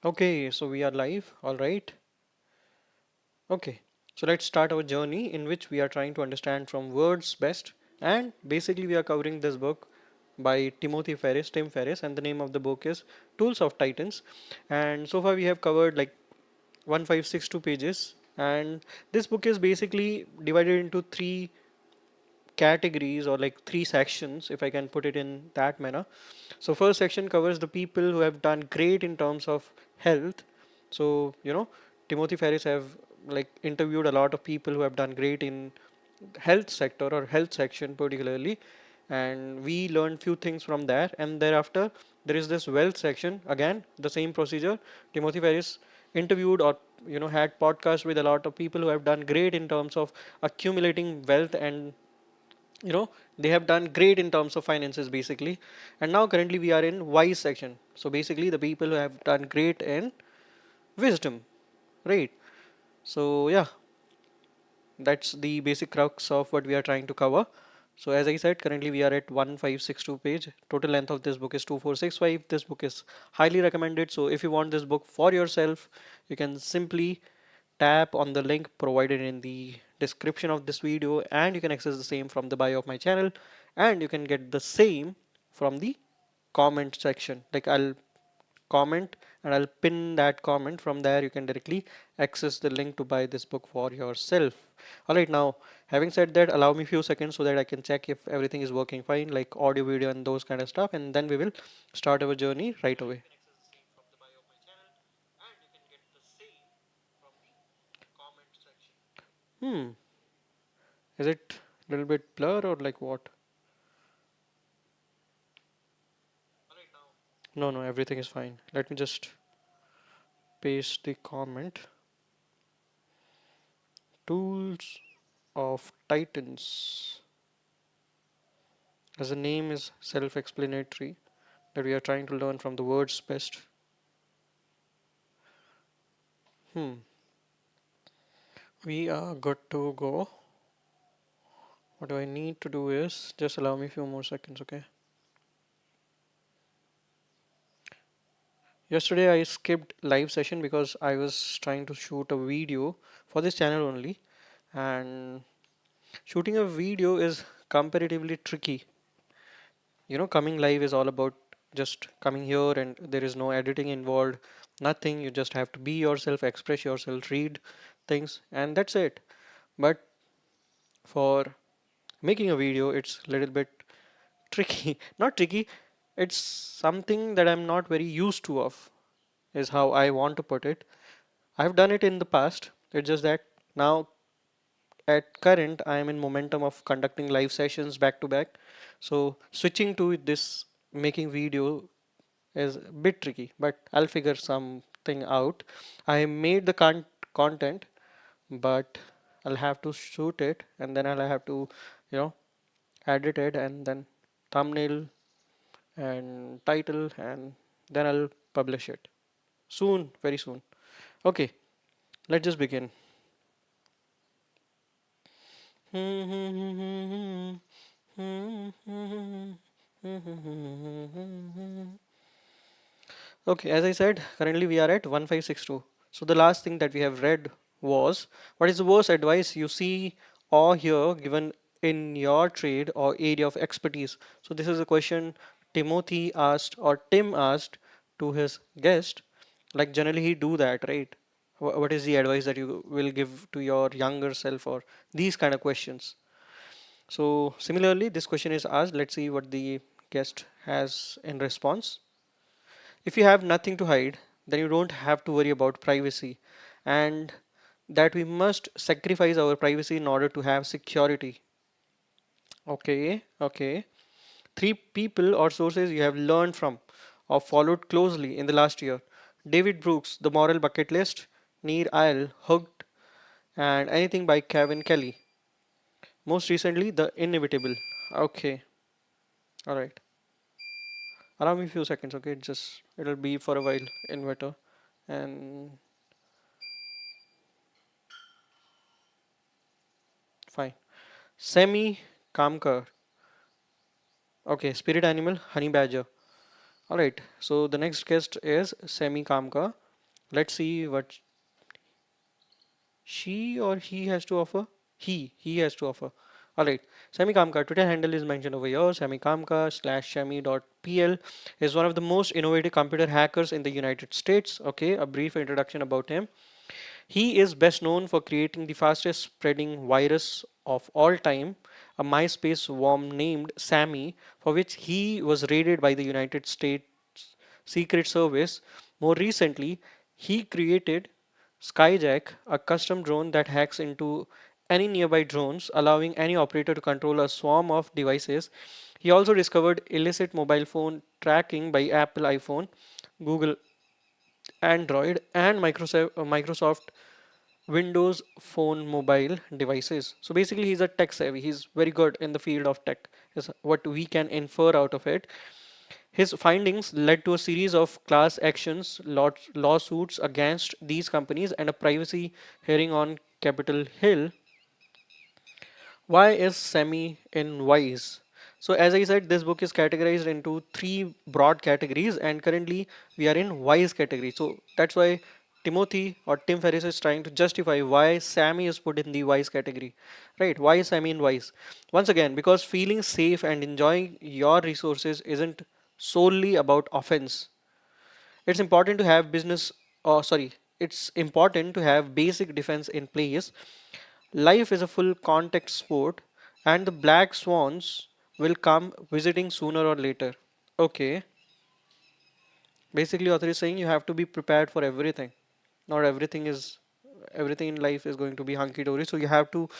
Okay, so we are live. All right. Okay. So let's start our journey in which we are trying to understand from words best. And basically, we are covering this book by Tim Ferriss, and the name of the book is Tools of Titans. And so far, we have covered like 1562 pages. And this book is basically divided into three categories or like three sections, if I can put it in that manner. So first section covers the people who have done great in terms of health. So Timothy Ferris have like interviewed a lot of people who have done great in health sector or health section particularly, and we learned few things from there. And thereafter there is this wealth section, again the same procedure. Timothy Ferris interviewed or had podcasts with a lot of people who have done great in terms of accumulating wealth, and you know they have done great in terms of finances basically. And now currently we are in wise section, so basically the people who have done great in wisdom, right? So yeah, that's the basic crux of what we are trying to cover. So as I said, currently we are at 1562 page. Total length of this book is 2465. This book is highly recommended, so if you want this book for yourself, you can simply tap on the link provided in the description of this video, and you can access the same from the bio of my channel, and you can get the same from the comment section. Like, I'll comment and I'll pin that comment. From there you can directly access the link to buy this book for yourself. Alright, now having said that, allow me a few seconds so that I can check if everything is working fine, like audio, video and those kind of stuff, and then we will start our journey right away. Hmm, is it a little bit blur or like what? No, no, everything is fine. Let me just paste the comment. Tools of Titans. As the name is self-explanatory, that we are trying to learn from the words best. Hmm. We are good to go. What do I need to do is just allow me a few more seconds, okay? Yesterday I skipped live session because I was trying to shoot a video for this channel only, and shooting a video is comparatively tricky. Coming live is all about just coming here and there is no editing involved, nothing. You just have to be yourself, express yourself, read things, and that's it. But for making a video, it's a little bit tricky. Not tricky, it's something that I'm not very used to of, is how I want to put it. I've done it in the past. It's just that now at current I am in momentum of conducting live sessions back to back. So switching to this making video is a bit tricky, but I'll figure something out. I made the content, but I'll have to shoot it and then I'll have to, you know, edit it and then thumbnail and title, and then I'll publish it soon, very soon. Okay, let's just begin. Okay, as I said, currently we are at 1562. So the last thing that we have read was, what is the worst advice you see or hear given in your trade or area of expertise? So this is a question Timothy asked, or Tim asked, to his guest. Like generally he do that, right? What is the advice that you will give to your younger self, or these kind of questions? So similarly, this question is asked. Let's see what the guest has in response. If you have nothing to hide, then you don't have to worry about privacy, and that we must sacrifice our privacy in order to have security. Okay, okay. Three people or sources you have learned from or followed closely in the last year: David Brooks, The Moral Bucket List; Nir Eyal, Hooked; and anything by Kevin Kelly. Most recently, The Inevitable. Okay, all right. Allow me a few seconds, okay? Just it'll be for a while, inverter, and fine. Semi Kamkar. Okay, spirit animal, honey badger. All right. So the next guest is Semi Kamka. Let's see what she or he has to offer. He has to offer. All right. Semi Kamka. Twitter handle is mentioned over here. Semi Kamka slash Shami.pl is one of the most innovative computer hackers in the United States. Okay. A brief introduction about him. He is best known for creating the fastest spreading virus of all time, a MySpace worm named Sammy, for which he was raided by the United States Secret Service. More recently, he created Skyjack, a custom drone that hacks into any nearby drones, allowing any operator to control a swarm of devices. He also discovered illicit mobile phone tracking by Apple iPhone, Google Android, and Microsoft Windows Phone mobile devices. So basically, he's a tech savvy. He's very good in the field of tech, is what we can infer out of it. His findings led to a series of class actions, lawsuits against these companies, and a privacy hearing on Capitol Hill. Why is semi in wise? So, as I said, this book is categorized into three broad categories, and currently we are in wise category. So, that's why Timothy or Tim Ferriss is trying to justify why Sammy is put in the wise category. Right? Why is Sammy in wise? Once again, because feeling safe and enjoying your resources isn't solely about offense. It's important to have business, or sorry, it's important to have basic defense in place. Life is a full contact sport, and the black swans will come visiting sooner or later. Okay, basically, author is saying you have to be prepared for everything. Not everything in life is going to be hunky dory, so you have to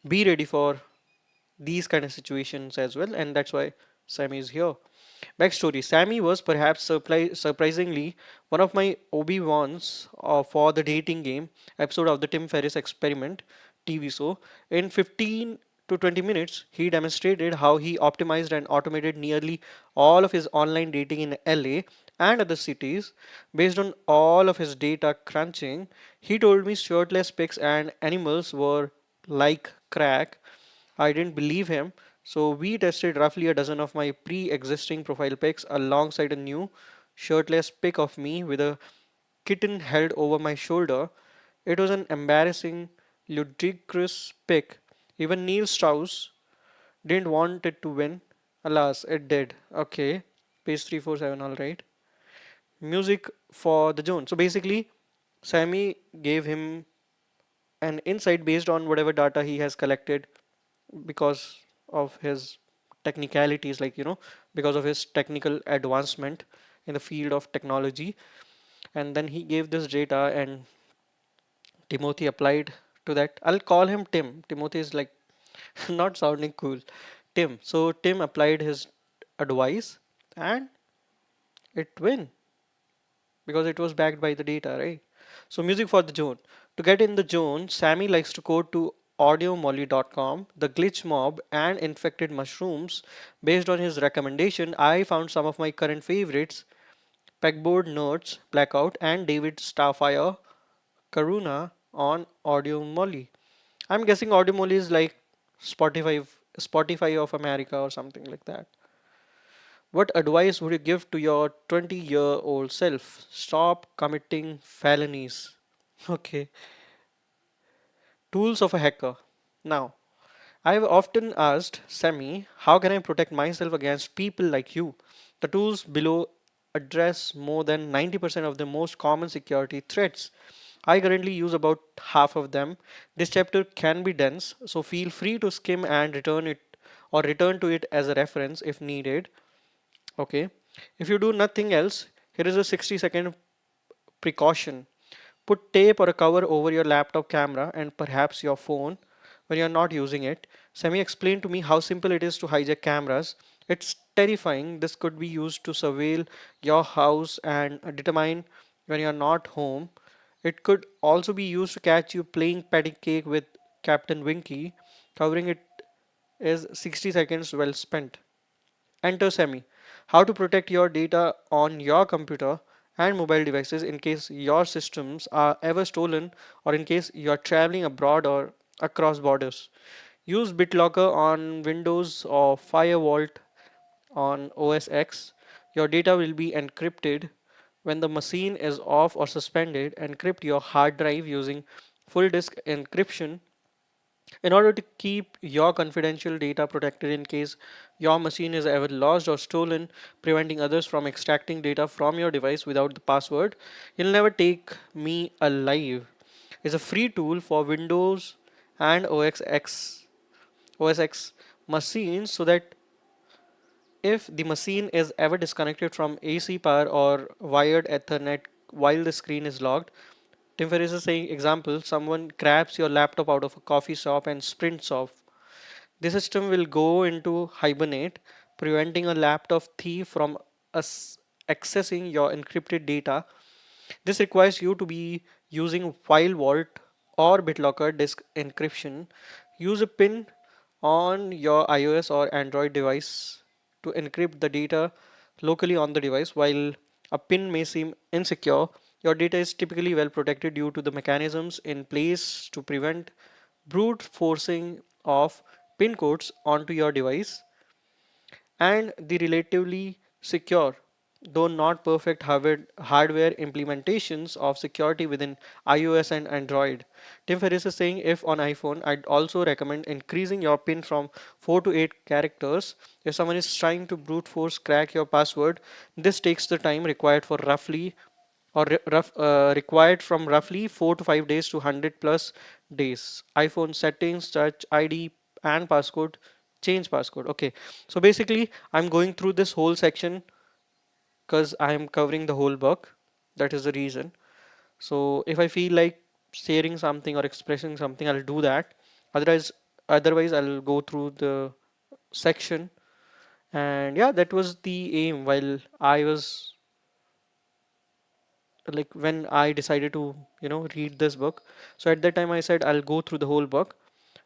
be ready for these kind of situations as well, and that's why Sammy is here. Backstory: Sammy was perhaps surprisingly one of my Obi-Wans for the dating game episode of the Tim Ferriss Experiment TV show. In 15 to 20 minutes, he demonstrated how he optimized and automated nearly all of his online dating in LA and other cities. Based on all of his data crunching, he told me shirtless pics and animals were like crack. I didn't believe him, so we tested roughly a dozen of my pre existing profile pics alongside a new shirtless pic of me with a kitten held over my shoulder. It was an embarrassing, ludicrous pic. Even Neil Strauss didn't want it to win. Alas, it did. Okay, page 347, alright. Music for the Jones. So basically, Sammy gave him an insight based on whatever data he has collected because of his technicalities, like because of his technical advancement in the field of technology. And then he gave this data, and Timothy applied to that. I'll call him Tim. Timothy is like not sounding cool. Tim. So Tim applied his advice, and it win because it was backed by the data, right? So music for the zone. To get in the zone, Sammy likes to go to audiomolly.com, the glitch mob, and infected mushrooms. Based on his recommendation, I found some of my current favorites: Pegboard Nerds, Blackout, and David Starfire Karuna on Audio Molly. I'm guessing Audio Molly is like Spotify, Spotify of America or something like that. What advice would you give to your 20-year-old self? Stop committing felonies. Okay. Tools of a hacker. Now, I've often asked Semi, how can I protect myself against people like you? The tools below address more than 90% of the most common security threats. I currently use about half of them. This chapter can be dense, so feel free to skim and return to it as a reference if needed. Okay. If you do nothing else, here is a 60-second precaution. Put tape or a cover over your laptop camera and perhaps your phone when you're not using it. Semi explained to me how simple it is to hijack cameras. It's terrifying. This could be used to surveil your house and determine when you're not home. It could also be used to catch you playing patty cake with Captain Winky. Covering it is 60 seconds well spent. Enter Semi. How to protect your data on your computer and mobile devices in case your systems are ever stolen or in case you are traveling abroad or across borders. Use BitLocker on Windows or Firewall on OS X. Your data will be encrypted when the machine is off or suspended. Encrypt your hard drive using full disk encryption in order to keep your confidential data protected in case your machine is ever lost or stolen, preventing others from extracting data from your device without the password. You'll never take me alive is a free tool for Windows and OS X machines so that if the machine is ever disconnected from AC power or wired Ethernet while the screen is locked, Tim Ferriss is saying example, someone grabs your laptop out of a coffee shop and sprints off. The system will go into hibernate, preventing a laptop thief from accessing your encrypted data. This requires you to be using file vault or BitLocker disk encryption. Use a pin on your iOS or Android device to encrypt the data locally on the device. While a pin may seem insecure, your data is typically well protected due to the mechanisms in place to prevent brute forcing of pin codes onto your device and the relatively secure, though not perfect hardware implementations of security within iOS and Android. Tim Ferriss is saying if on iPhone, I'd also recommend increasing your PIN from 4 to 8 characters. If someone is trying to brute force crack your password, this takes the time required for roughly or required from roughly 4 to 5 days to 100 plus days. iPhone settings, touch ID and passcode, change passcode. Okay, so basically I'm going through this whole section because I am covering the whole book. That is the reason. So if I feel like sharing something or expressing something, I'll do that. Otherwise, I'll go through the section. And yeah, that was the aim while I was like when I decided to, read this book. So at that time I said I'll go through the whole book,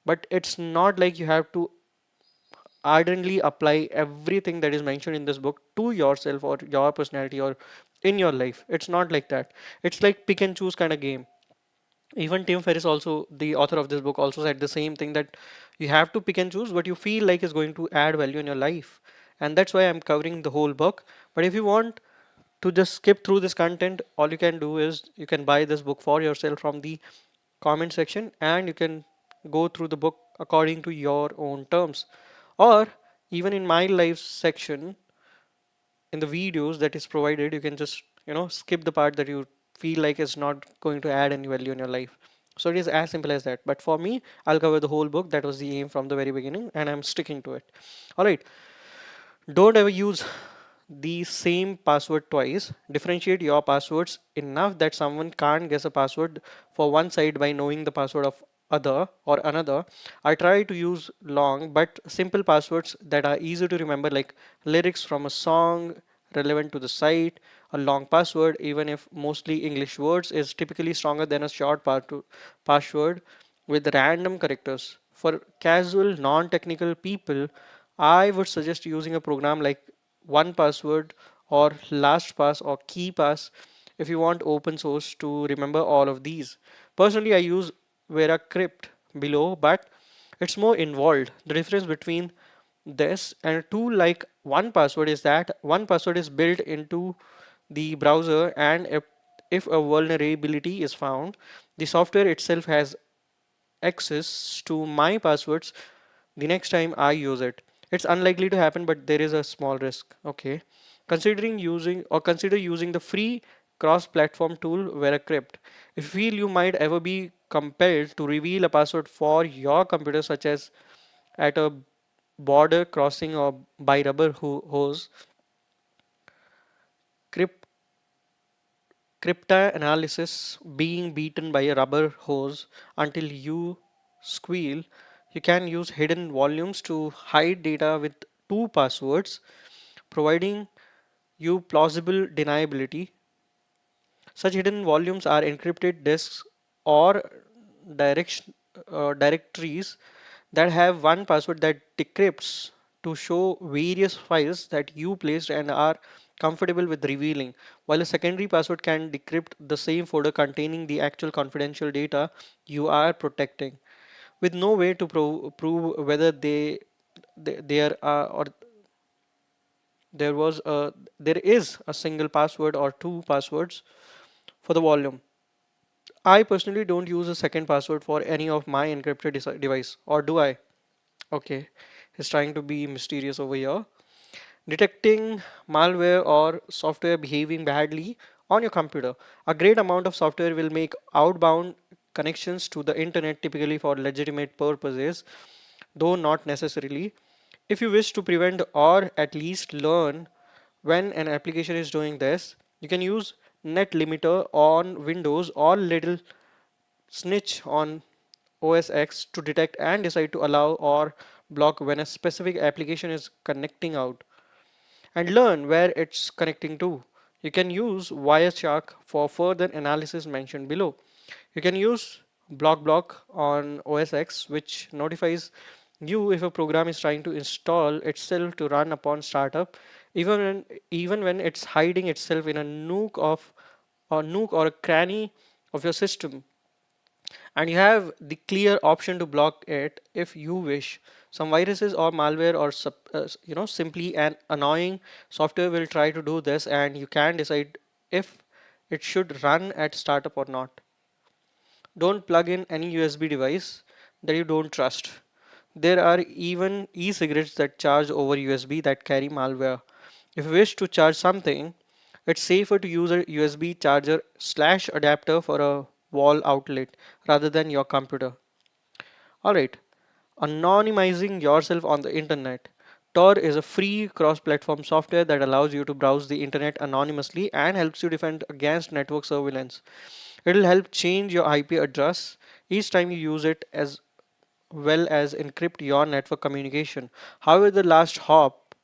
but it's not like you have to ardently apply everything that is mentioned in this book to yourself or your personality or in your life. It's not like that. It's like pick and choose kind of game. Even Tim Ferriss, also the author of this book, also said the same thing that you have to pick and choose what you feel like is going to add value in your life. And that's why I'm covering the whole book. But if you want to just skip through this content, all you can do is you can buy this book for yourself from the comment section and you can go through the book according to your own terms. Or even in my life section, in the videos that is provided, you can just skip the part that you feel like is not going to add any value in your life. So it is as simple as that. But for me, I'll cover the whole book. That was the aim from the very beginning and I'm sticking to it. All right, don't ever use the same password twice. Differentiate your passwords enough that someone can't guess a password for one side by knowing the password of other or another. I try to use long but simple passwords that are easy to remember, like lyrics from a song relevant to the site. A long password, even if mostly English words, is typically stronger than a short password with random characters. For casual, non-technical people, I would suggest using a program like one password or LastPass or KeyPass if you want open source to remember all of these. Personally, I use VeraCrypt below, but it's more involved. The difference between this and a tool like one password is that one password is built into the browser, and if a vulnerability is found, the software itself has access to my passwords the next time I use it. It's unlikely to happen, but there is a small risk. Okay. Consider using the free cross-platform tool VeraCrypt. If you feel you might ever be compelled to reveal a password for your computer, such as at a border crossing or by rubber hose, crypt cryptanalysis being beaten by a rubber hose until you squeal. You can use hidden volumes to hide data with two passwords, providing you plausible deniability. Such hidden volumes are encrypted disks or directories that have one password that decrypts to show various files that you placed and are comfortable with revealing, while a secondary password can decrypt the same folder containing the actual confidential data you are protecting, with no way to prove whether they are or there is a single password or two passwords for the volume. I personally don't use a second password for any of my encrypted device, or do I? Okay, he's trying to be mysterious over here. Detecting malware or software behaving badly on your computer. A great amount of software will make outbound connections to the internet typically for legitimate purposes, though not necessarily. If you wish to prevent or at least learn when an application is doing this, you can use net limiter on Windows or little snitch on OS X to detect and decide to allow or block when a specific application is connecting out and learn where it's connecting to. You can use Wireshark for further analysis mentioned below. You can use block on OS X, which notifies you if a program is trying to install itself to run upon startup, even when even when it's hiding itself in a nook or a cranny of your system, and you have the clear option to block it if you wish. Some viruses or malware or simply an annoying software will try to do this, and you can decide if it should run at startup or not. Don't plug in any USB device that you don't trust. There are even e-cigarettes that charge over USB that carry malware. If you wish to charge something, it's safer to use a USB charger slash adapter for a wall outlet rather than your computer. Alright, anonymizing yourself on the internet. Tor is a free cross platform software that allows you to browse the internet anonymously and helps you defend against network surveillance. It will help change your IP address each time you use it, as well as encrypt your network communication. However, the last hop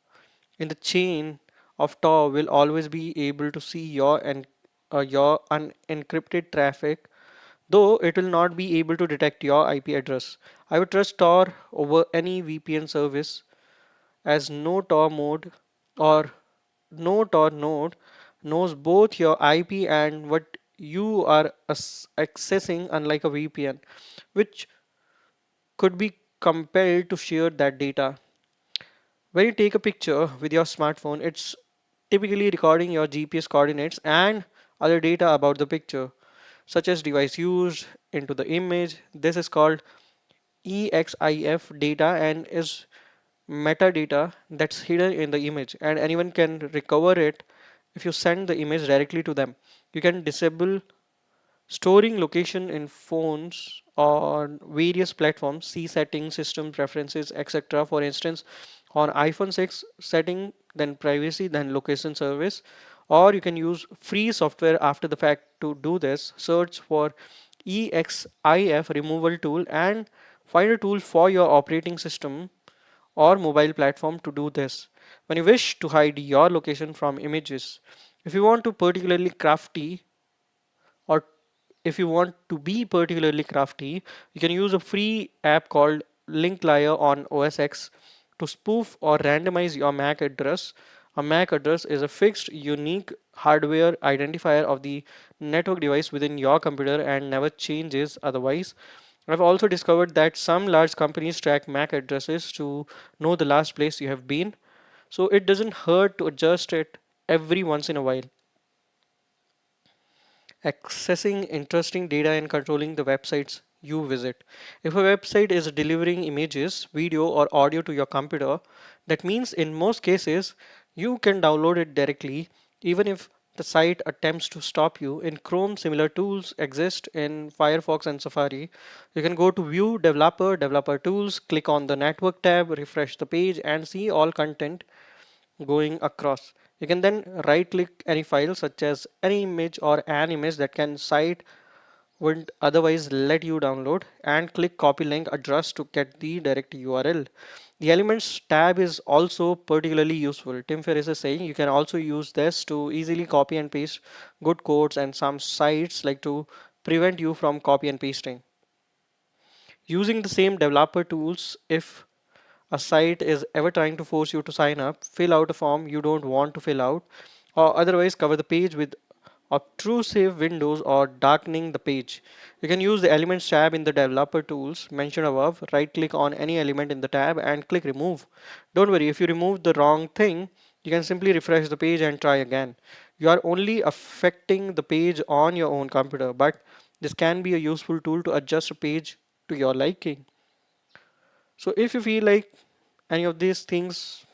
in the chain of Tor will always be able to see your unencrypted traffic, though it will not be able to detect your IP address. I would trust Tor over any VPN service, as no Tor mode or no Tor node knows both your IP and what you are accessing, unlike a VPN, which could be compelled to share that data. When you take a picture with your smartphone, it's typically recording your GPS coordinates and other data about the picture, such as device used into the image. This is called EXIF data and is metadata that's hidden in the image, and anyone can recover it if you send the image directly to them. You can disable storing location in phones on various platforms, see settings, system preferences, etc. For instance, on iPhone 6, setting, then privacy, then location service. Or you can use free software after the fact to do this. Search for EXIF removal tool and find a tool for your operating system or mobile platform to do this. When you wish to hide your location from images, if you want to particularly crafty or if you want to be particularly crafty, you can use a free app called Linklier on OS X to spoof or randomize your MAC address. A MAC address is a fixed, unique hardware identifier of the network device within your computer and never changes otherwise. I've also discovered that some large companies track MAC addresses to know the last place you have been, so it doesn't hurt to adjust it every once in a while. Accessing interesting data and controlling the websites you visit. If a website is delivering images, video, or audio to your computer, that means in most cases you can download it directly, even if the site attempts to stop you. In Chrome, similar tools exist in Firefox and Safari. You can go to View, Developer Tools, click on the Network tab, refresh the page, and see all content going across. You can then right click any file such as any image or an image that can site wouldn't otherwise let you download, and click copy link address to get the direct URL. The elements tab is also particularly useful. Tim Ferriss is saying you can also use this to easily copy and paste good codes, and some sites like to prevent you from copy and pasting. Using the same developer tools, if a site is ever trying to force you to sign up, fill out a form you don't want to fill out, or otherwise cover the page with obtrusive windows or darkening the page. You can use the Elements tab in the developer tools mentioned above. Right click on any element in the tab and click remove. Don't worry, if you remove the wrong thing, You can simply refresh the page and try again. You are only affecting the page on your own computer, but this can be a useful tool to adjust a page to your liking. So if you feel like any of these things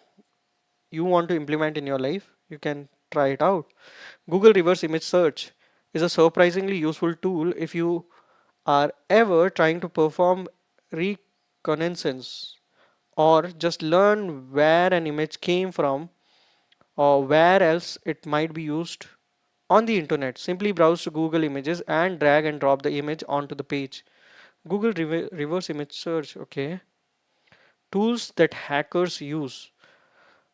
you want to implement in your life, you can try it out. Google reverse image search is a surprisingly useful tool if you are ever trying to perform reconnaissance or just learn where an image came from or where else it might be used on the internet. Simply browse to Google Images and drag and drop the image onto the page. Google reverse image search, okay. Tools that hackers use.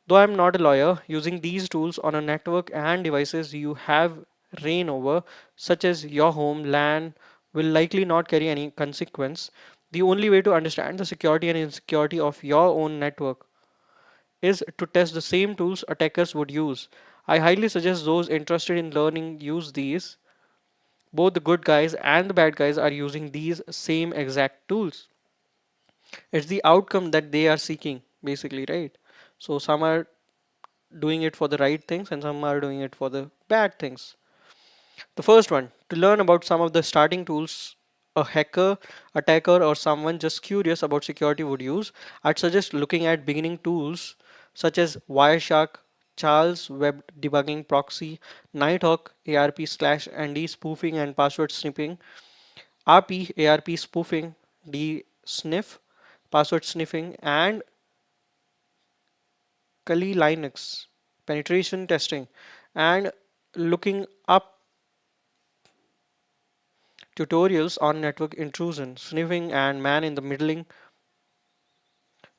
Though I'm not a lawyer, using these tools on a network and devices you have reign over, such as your home, LAN, will likely not carry any consequence. The only way to understand the security and insecurity of your own network is to test the same tools attackers would use. I highly suggest those interested in learning use these. Both the good guys and the bad guys are using these same exact tools. It's the outcome that they are seeking, basically, right? So some are doing it for the right things and some are doing it for the bad things. The first one, to learn about some of the starting tools a hacker, attacker, or someone just curious about security would use, I'd suggest looking at beginning tools such as Wireshark, Charles Web Debugging Proxy, Nighthawk, ARP/ND spoofing and password sniffing, RP, ARP spoofing, DSniff, password sniffing, and Kali Linux penetration testing, and looking up tutorials on network intrusion, sniffing, and man in the middling.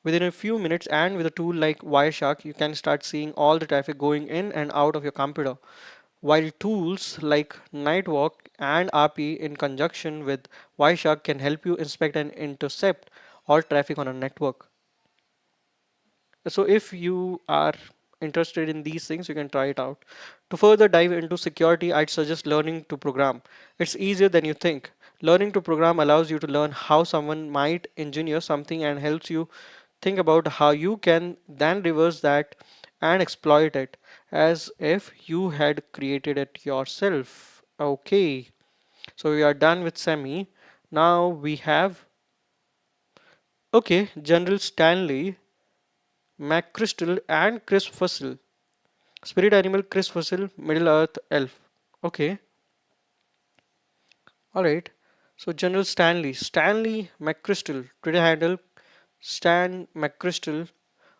Within a few minutes, and with a tool like Wireshark, you can start seeing all the traffic going in and out of your computer. While tools like Nightwalk and RP in conjunction with Wireshark can help you inspect and intercept all traffic on a network. So if you are interested in these things, you can try it out. To further dive into security, I'd suggest learning to program. It's easier than you think. Learning to program allows you to learn how someone might engineer something and helps you think about how you can then reverse that and exploit it as if you had created it yourself. Okay, so we are done with semi. Now we have, okay, General Stanley McChrystal and Chris Fussell. Spirit animal Chris Fussell, Middle Earth elf. Okay, alright. So General Stanley McChrystal, Twitter handle Stan McChrystal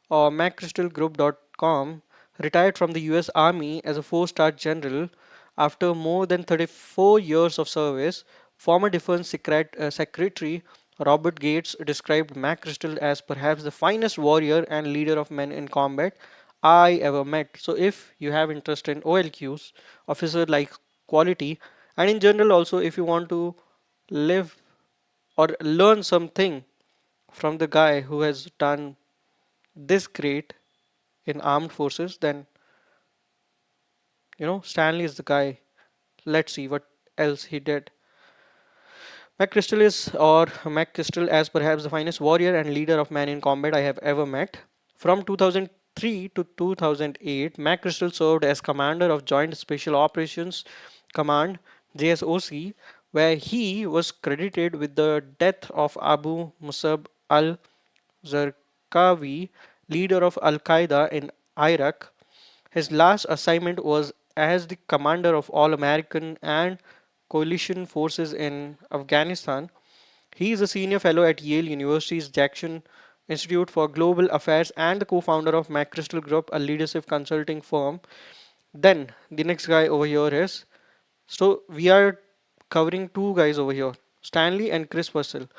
or McChrystalGroup.com, retired from the US Army as a four-star general after more than 34 years of service. Former Defense Secretary Robert Gates described McChrystal as perhaps the finest warrior and leader of men in combat I ever met. So if you have interest in OLQs, officer like quality, and in general also if you want to live or learn something from the guy who has done this great in armed forces, then Stanley is the guy. Let's see what else he did. McChrystal as perhaps the finest warrior and leader of man in combat I have ever met. From 2003 to 2008, McChrystal served as commander of Joint Special Operations Command (JSOC), where he was credited with the death of Abu Musab al-Zarqawi, leader of Al Qaeda in Iraq. His last assignment was as the commander of all American and coalition forces in Afghanistan. He is a senior fellow at Yale University's Jackson Institute for Global Affairs and the co-founder of McChrystal Group, a leadership consulting firm. Then the next guy over here is, so we are covering two guys over here, Stanley and Chris Fussell.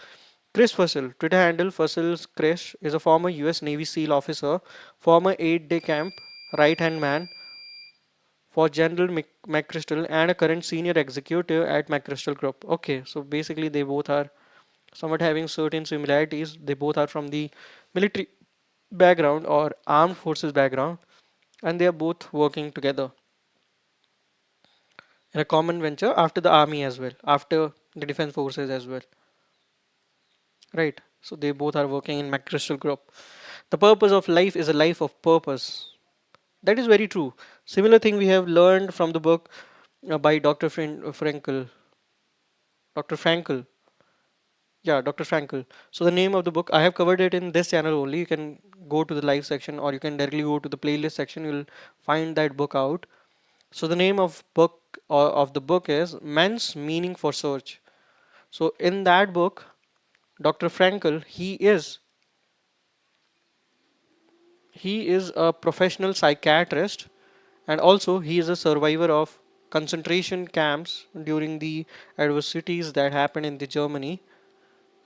Chris Fussell, Twitter handle Fussell's Chris, is a former US Navy SEAL officer, former 8-day camp right hand man for General McChrystal, and a current senior executive at McChrystal Group. Okay, so basically they both are somewhat having certain similarities. They both are from the military background or armed forces background, and they are both working together in a common venture after the army as well, after the defense forces as well, right? So they both are working in McChrystal Group. The purpose of life is a life of purpose. That is very true. Similar thing we have learned from the book by Dr. Frankel. Dr. Frankel. Yeah, Dr. Frankel. So the name of the book, I have covered it in this channel only. You can go to the live section or you can directly go to the playlist section. You'll find that book out. So the name of book or of the book is Men's Meaning for Search. So in that book, Dr. Frankel, he is a professional psychiatrist, and also he is a survivor of concentration camps during the adversities that happened in the Germany,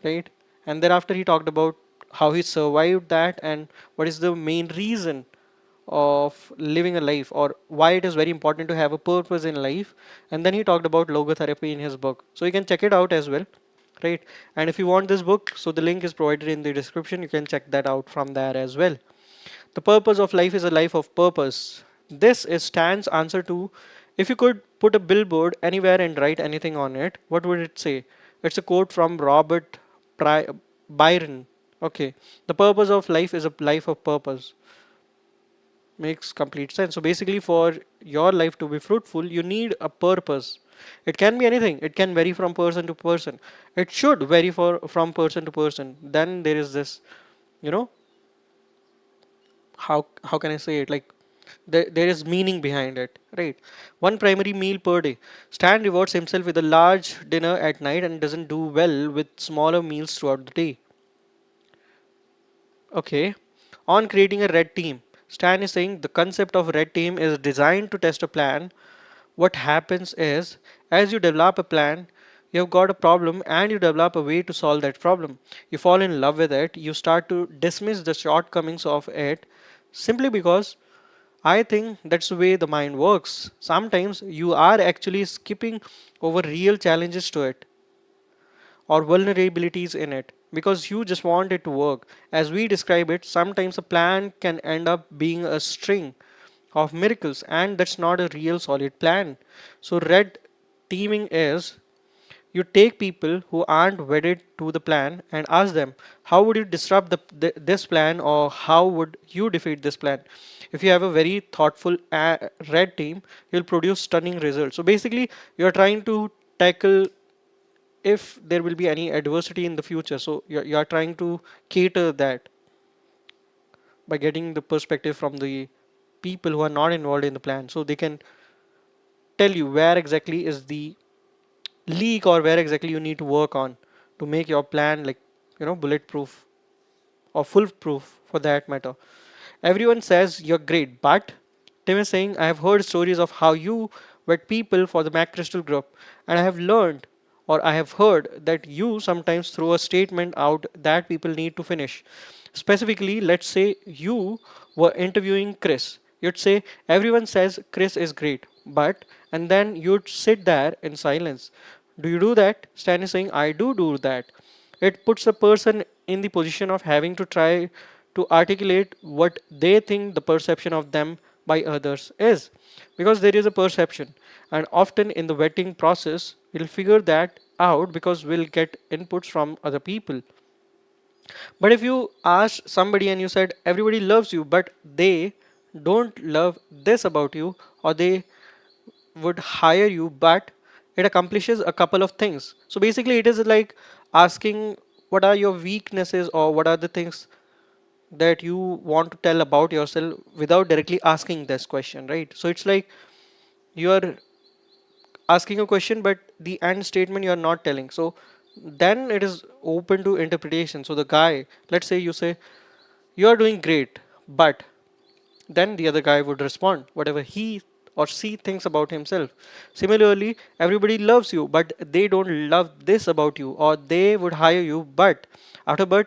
right? And thereafter he talked about how he survived that and what is the main reason of living a life, or why it is very important to have a purpose in life. And then he talked about logotherapy in his book, so you can check it out as well, right? And if you want this book, so the link is provided in the description, you can check that out from there as well. The purpose of life is a life of purpose. This is Stan's answer to, if you could put a billboard anywhere and write anything on it, what would it say? It's a quote from Robert Byron. Okay. The purpose of life is a life of purpose. Makes complete sense. So basically, for your life to be fruitful, you need a purpose. It can be anything. It can vary from person to person. It should vary from person to person. Then there is this, you know, how can I say it? Like there is meaning behind it, right? One primary meal per day. Stan rewards himself with a large dinner at night and doesn't do well with smaller meals throughout the day. Okay. On creating a red team, Stan is saying the concept of red team is designed to test a plan. What happens is, as you develop a plan, you have got a problem and you develop a way to solve that problem. You fall in love with it, you start to dismiss the shortcomings of it simply because I think that's the way the mind works. Sometimes you are actually skipping over real challenges to it or vulnerabilities in it because you just want it to work. As we describe it, sometimes a plan can end up being a string of miracles, and that's not a real solid plan. So, red teaming is, you take people who aren't wedded to the plan and ask them, how would you disrupt this plan, or how would you defeat this plan? If you have a very thoughtful red team, you'll produce stunning results. So basically, you're trying to tackle if there will be any adversity in the future. So you're trying to cater that by getting the perspective from the people who are not involved in the plan, so they can tell you where exactly is the leak or where exactly you need to work on to make your plan, like, bulletproof or foolproof for that matter. Everyone says you're great, but Tim is saying, I have heard stories of how you wed people for the MacCrystal group, and I have learned, or I have heard, that you sometimes throw a statement out that people need to finish. Specifically, let's say you were interviewing Chris. You'd say, everyone says Chris is great, but, and then you'd sit there in silence. Do you do that? Stan is saying, I do that. It puts a person in the position of having to try to articulate what they think the perception of them by others is, because there is a perception, and often in the vetting process we'll figure that out because we'll get inputs from other people. But if you ask somebody and you said everybody loves you but they don't love this about you, or they would hire you but it accomplishes a couple of things. So basically it is like asking what are your weaknesses or what are the things that you want to tell about yourself without directly asking this question, right? So it's like you are asking a question but the end statement you are not telling. So then it is open to interpretation. So the guy, let's say you say you are doing great, but then the other guy would respond whatever he or she thinks about himself. Similarly, everybody loves you, but they don't love this about you, or they would hire you, but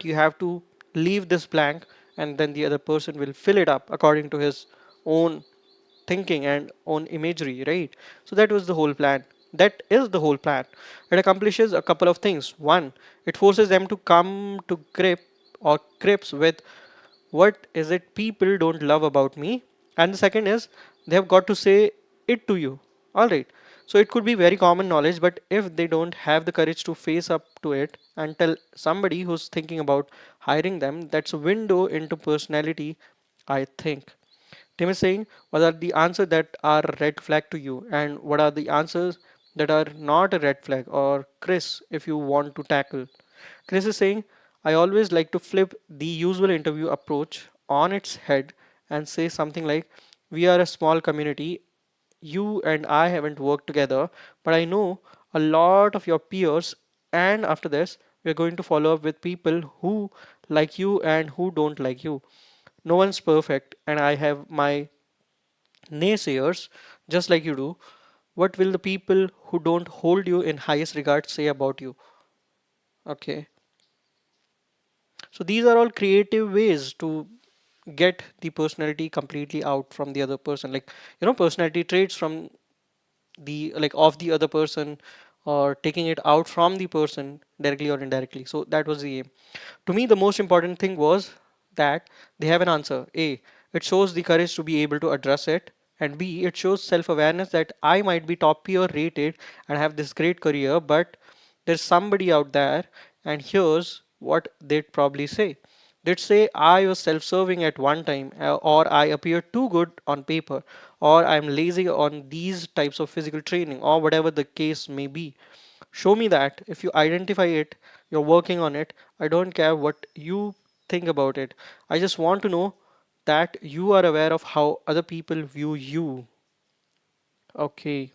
you have to leave this blank, and then the other person will fill it up according to his own thinking and own imagery, right? So that was the whole plan. That is the whole plan. It accomplishes a couple of things. One, it forces them to come to grips with what is it people don't love about me, and the second is they have got to say it to you. All right. So it could be very common knowledge, but if they don't have the courage to face up to it and tell somebody who's thinking about hiring them, that's a window into personality, I think. Tim is saying, what are the answers that are a red flag to you, and what are the answers that are not a red flag? Or Chris, if you want to tackle. Chris is saying, I always like to flip the usual interview approach on its head and say something like, we are a small community. You and I haven't worked together, but I know a lot of your peers. And after this, we're going to follow up with people who like you and who don't like you. No one's perfect, and I have my naysayers just like you do. What will the people who don't hold you in highest regard say about you? Okay, so these are all creative ways to get the personality completely out from the other person, like personality traits from the like of the other person, or taking it out from the person directly or indirectly. So that was the aim. To me, the most important thing was that they have an answer. A, it shows the courage to be able to address it, and B, it shows self-awareness that I might be top peer rated and have this great career, but there's somebody out there, and here's what they'd probably say. They'd say I was self serving at one time, or I appear too good on paper, or I'm lazy on these types of physical training, or whatever the case may be. Show me that. If you identify it, you're working on it. I don't care what you think about it. I just want to know that you are aware of how other people view you. Okay.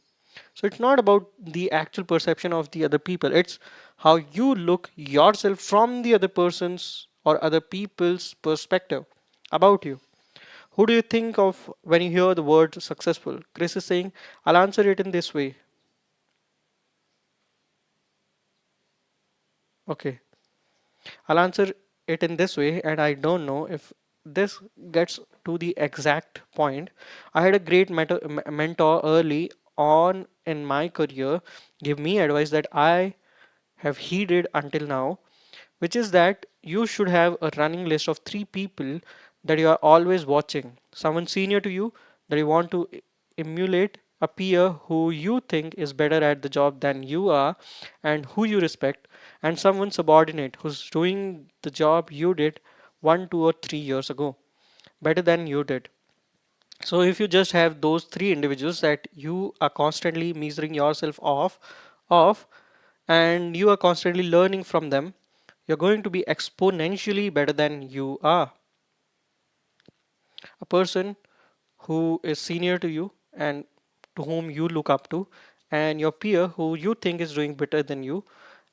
So it's not about the actual perception of the other people, it's how you look yourself from the other person's or other people's perspective about you. Who do you think of when you hear the word successful? Chris is saying, I'll answer it in this way. Okay, I'll answer it in this way, and I don't know if this gets to the exact point. I had a great mentor early on in my career give me advice that I have heeded until now, which is that you should have a running list of three people that you are always watching. Someone senior to you that you want to emulate, a peer who you think is better at the job than you are and who you respect, and someone subordinate who's doing the job you did 1, 2, or 3 years ago better than you did. So if you just have those three individuals that you are constantly measuring yourself off, and you are constantly learning from them, you're going to be exponentially better than you are. A person who is senior to you and to whom you look up to, and your peer who you think is doing better than you,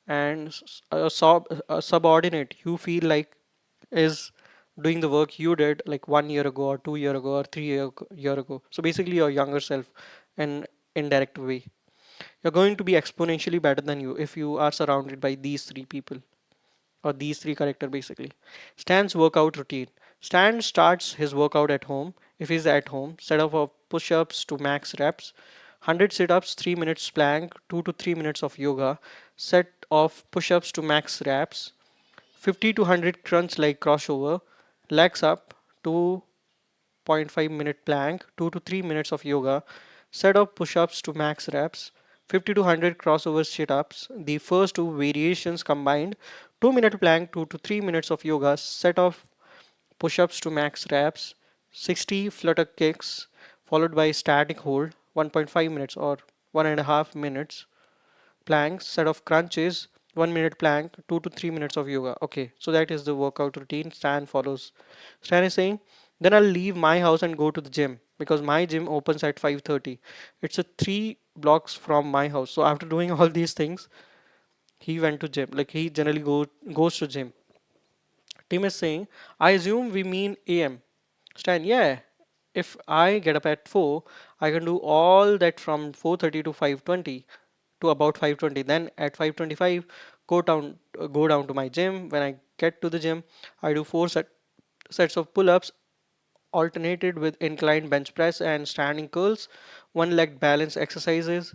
and a subordinate you feel like is doing the work you did like 1 year ago or 2 year ago or 3 year ago. So basically your younger self in indirect way. You're going to be exponentially better than you if you are surrounded by these three people, or these three character basically. Stan's workout routine. Stan starts his workout at home. If he's at home, set up of push-ups to max reps, 100 sit-ups, 3 minutes plank, 2 to 3 minutes of yoga, set of push-ups to max reps, 50 to 100 crunch like crossover, legs up, 2.5 minute plank, 2 to 3 minutes of yoga, set of push-ups to max reps, 50 to 100 crossover sit-ups, the first two variations combined, 2 minute plank, 2 to 3 minutes of yoga, set of push-ups to max reps, 60 flutter kicks, followed by static hold, 1.5 minutes or 1.5 minutes, planks, set of crunches, 1 minute plank, 2 to 3 minutes of yoga. Okay, so that is the workout routine Stan follows. Stan is saying, then I'll leave my house and go to the gym because my gym opens at 5:30. It's a 3 blocks from my house. So after doing all these things, he went to gym. Like he generally goes to gym. Tim is saying, I assume we mean AM. Stan, yeah. If I get up at 4, I can do all that from 4:30 to 5:20 to about 5:20. Then at 5:25, go down to my gym. When I get to the gym, I do sets of pull-ups alternated with inclined bench press and standing curls. One leg balance exercises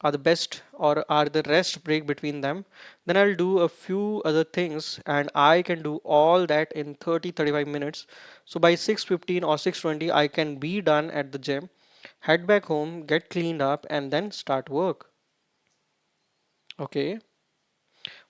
are the best, or are the rest break between them. Then I'll do a few other things, and I can do all that in 30-35 minutes. So by 6:15 or 6:20 I can be done at the gym, head back home, get cleaned up, and then start work. Okay,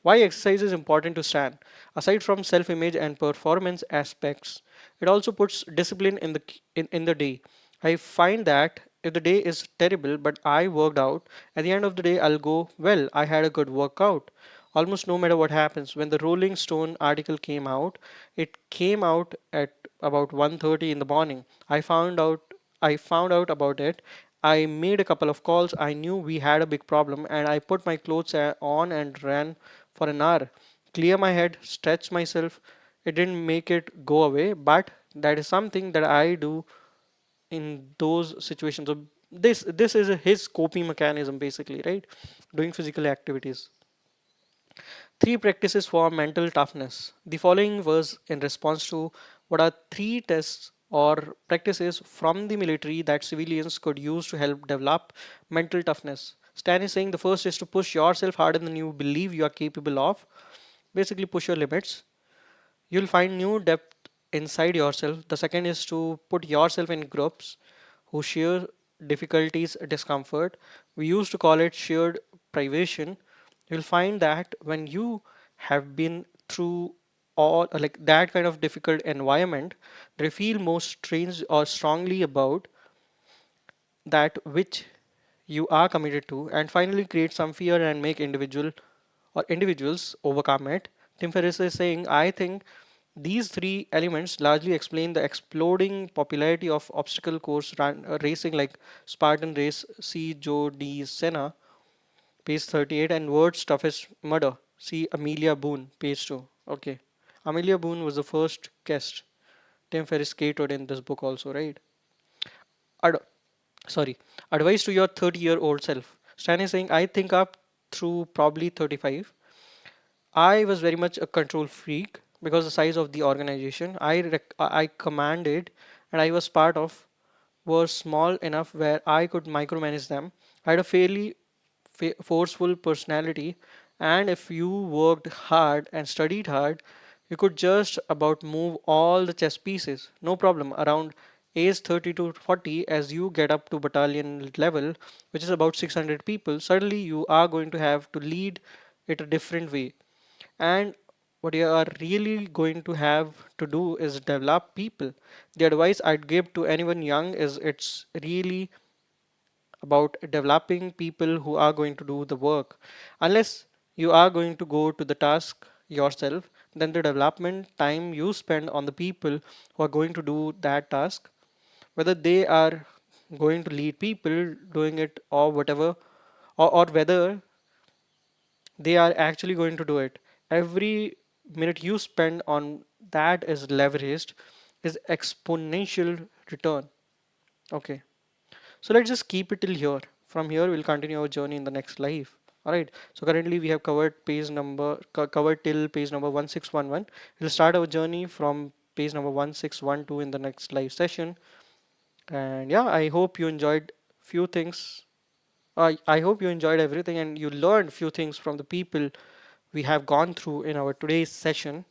why exercise is important to Stan? Aside from self image and performance aspects, It also puts discipline in the day. I find that if the day is terrible but I worked out, at the end of the day I'll go, well, I had a good workout. Almost no matter what happens. When the Rolling Stone article came out, it came out at about 1:30 in the morning. I found out about it. I made a couple of calls. I knew we had a big problem and I put my clothes on and ran for an hour. Clear my head, stretch myself. It didn't make it go away, but that is something that I do in those situations. So this is his coping mechanism basically, right? Doing physical activities. Three practices for mental toughness. The following was in response to what are three tests or practices from the military that civilians could use to help develop mental toughness. Stan is saying the first is to push yourself harder than you believe you are capable of. Basically, push your limits. You'll find new depth inside yourself. The second is to put yourself in groups who share difficulties, discomfort. We used to call it shared privation. You'll find that when you have been through all like that kind of difficult environment, they feel more strange or strongly about that which you are committed to, and finally create some fear and make individuals overcome it. Tim Ferriss is saying, I think these three elements largely explain the exploding popularity of obstacle course racing like Spartan Race, see Joe D. Senna, page 38, and World's Toughest Murder, see Amelia Boone, page 2. Okay. Amelia Boone was the first guest Tim Ferriss catered in this book also, right? Ad- Sorry. Advice to your 30-year-old self. Stan is saying, I think up through probably 35. I was very much a control freak because the size of the organization I commanded and I was part of were small enough where I could micromanage them. I had a fairly forceful personality, and if you worked hard and studied hard, you could just about move all the chess pieces, no problem. Around age 30 to 40, as you get up to battalion level, which is about 600 people, suddenly you are going to have to lead it a different way. And what you are really going to have to do is develop people. The advice I'd give to anyone young is it's really about developing people who are going to do the work. Unless you are going to go to the task yourself, then the development time you spend on the people who are going to do that task, whether they are going to lead people doing it or whatever, or whether they are actually going to do it. Every minute you spend on that is leveraged, is exponential return. Okay. So let's just keep it till here. From here, we'll continue our journey in the next live. All right. So currently we have covered till page number 1611. We'll start our journey from page number 1612 in the next live session. And yeah, I hope you enjoyed few things. I hope you enjoyed everything and you learned few things from the people we have gone through in our today's session.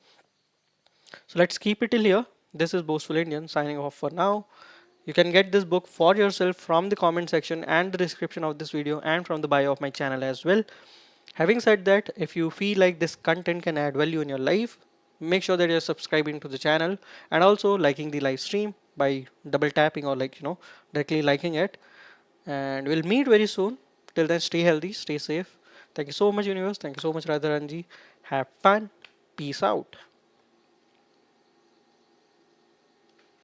So let's keep it till here. This is Boastful Indian signing off for now. You can get this book for yourself from the comment section and the description of this video and from the bio of my channel as well. Having said that, if you feel like this content can add value in your life, make sure that you're subscribing to the channel and also liking the live stream by double tapping or directly liking it. And we'll meet very soon. Till then, stay healthy, stay safe. Thank you so much, universe. Thank you so much, Radharanji. Have fun. Peace out.